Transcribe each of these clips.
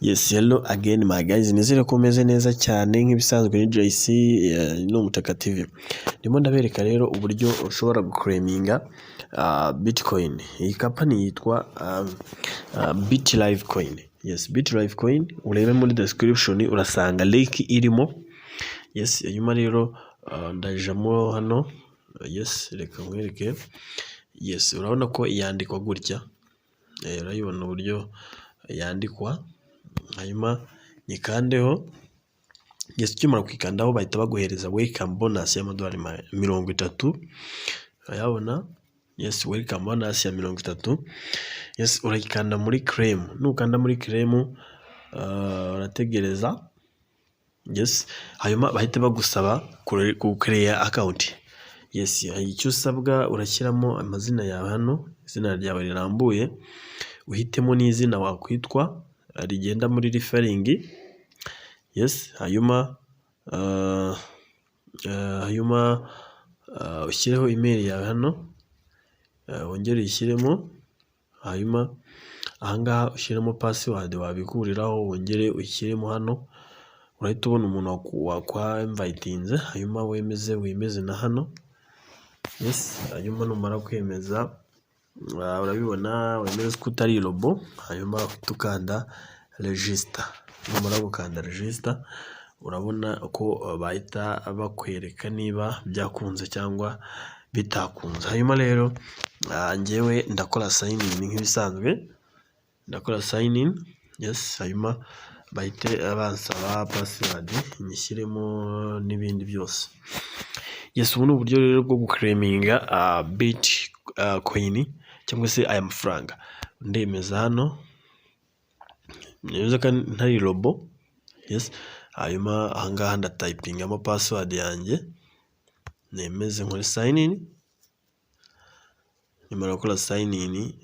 Yes, hello again my guys. Nizere ko meze neza cyane nk'ibisanzwe ni JC no UMUTAKA-TV. Ndimo ndabereka rero uburyo ushobora guclaiminga Bitcoin. Iyi company yitwa Bitlivecoin. Yes, Bitlivecoin urebe muri description urasanga link irimo. Yes, nyuma rero ndajamo hano. Yes, reka nkwereke. Yes, urabona ko yandikwa gutya. Urayibona uburyo yandikwa. Hanyuma nyikandeho. Yes, cyumara kwikandaho bahita baguhereza welcome bonus y'amadolari 30. Urayabona? Yes, welcome bonus ya 30. Yes, urayikanda muri claim. Nukanda muri claim urategereza. Yes, hanyuma bahita bagusaba kucreate account. Yes, icyo usabwa urashyiramo amazina yawe hano, izina ryawe rirambuye, uhitemo n'izina wakwitwa rigenda muri referring. Yes, hanyuma ushyireho email yawe hano, wongere uyishyiremo, hanyuma ahangaha ushyiremo password wabikuriraho, wongere uyishyiremo hano. Urahita ubona umuntu wakwa invitinze, hanyuma wemeze na hano. Yes, hanyuma numara kwemeza urabibona wemeze ko utari robo, hanyuma tukanda register. Numara gukanda register urabona ko bahita bakwereka niba byakunze cyangwa bitakunze. Hanyuma rero njyewe ndakora sign in nk'ibisanzwe, ndakora sign in. Yes, hanyuma bahite abansaba password nyishyiremo n'ibindi byose. Yes, ubu ni uburyo rero bwo guclaiminga Bitcoin cyangwa se aya mafaranga. Ndemeza hano, neza kandi ntari robo. Yes, hanyuma ahangaha ndatypingamo password yanjye, nemeze nkore sign in. Nyuma gukora sign in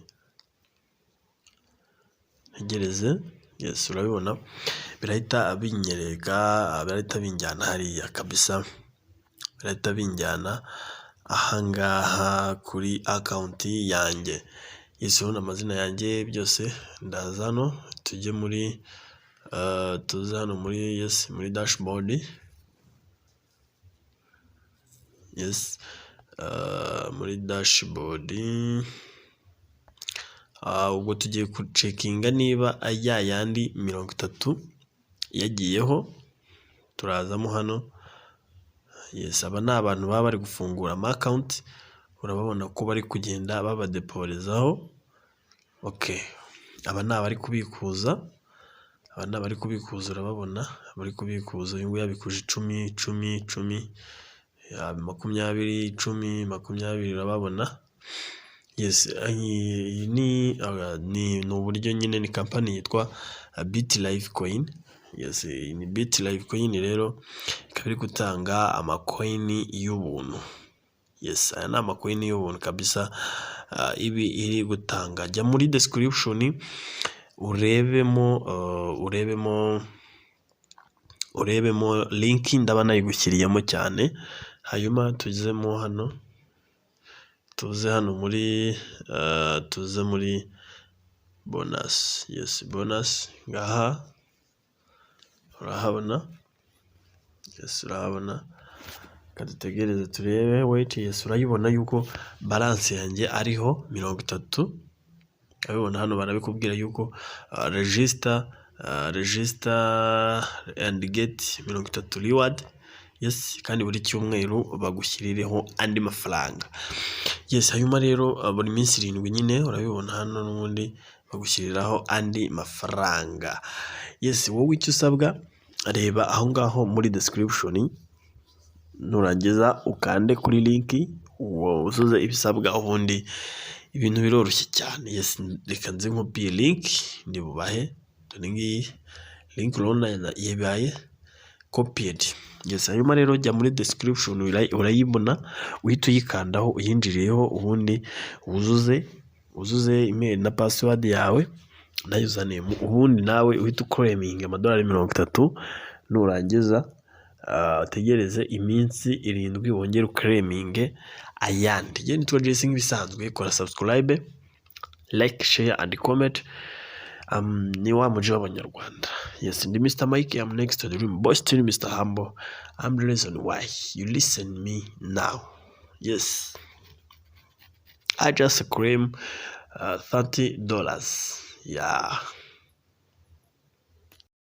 ntegereze. Yes, urabibona birahita binyereka, birahita binjyana hariya kabisa, birahita binjyana ahangaha kuri account yanjye. Yes, urabona amazina yanjye byose. Ndaza hano tujye muri tuza hano muri yes muri dashboard. Yes, muri dashboard ubwo tugiye kucekinga niba yandi 30 yagiyeho. Turazamo hano. Yes, aba ni abantu baba bari gufungura ama account, urababona ko bari kugenda babadeporezaho. Okay, aba ni abari kubikuza, aba ni abari kubikuza, urababona bari kubikuza. Uyu nguyu yabikuje 10 10 10 20 10 20, urababona. Yes, ni uburyo nyine, ni company yitwa Bitlivecoin. Yes, ni Bitlivecoin rero ikaba iri gutanga amacoin y'ubuntu. Yes, aya ni amacoin y'ubuntu kabisa ibi iri gutanga. Jya muri description urebemo link ndaba nayigushyiriyemo cyane. Hanyuma tuzemo hano, tuze hano muri tuze muri bonus. Yes, bonus ngaha urahabona. Yes, urahabona. Kadutegereze turebe. Wait, yes, urayibona yuko balance yanjye ariho 30. Urabibona hano barabikubwira yuko register and get 30 reward. Yes, kandi buri cyumweru bagushyirireho andi mafaranga. Yes, hanyuma rero buri minsi 7 nyine urabibona hano n'ubundi bagushyiriraho andi mafaranga. Yes, wowe icyo usabwa reba aho ngaho muri description, nurangiza ukande kuri link uzuze ibisabwa, ubundi ibintu biroroshye cyane. Yes, reka nze nkopiye link ndibubahe. Dore ngiyi link urabona yabaye copied. Yes, hanyuma rero jya muri description urayibona, uhita uyikandaho uyinjiriyeho, ubundi uzuze email na password yawe na username, ubundi nawe uhita uclaiminga amadolari 30. Nurangiza tegereze iminsi 7 wongere uclaiminge ayandi. Jye nitwa JC nk'ibisanzwe, kora subscribe, like, share and comment. ni wa muji w'abanyarwanda. Yes, ndi Mr. Mike, I'm next to the room. Boy, still Mr. Humble. I'm the reason why you listen me now. Yes, I just claim $30. Yeah.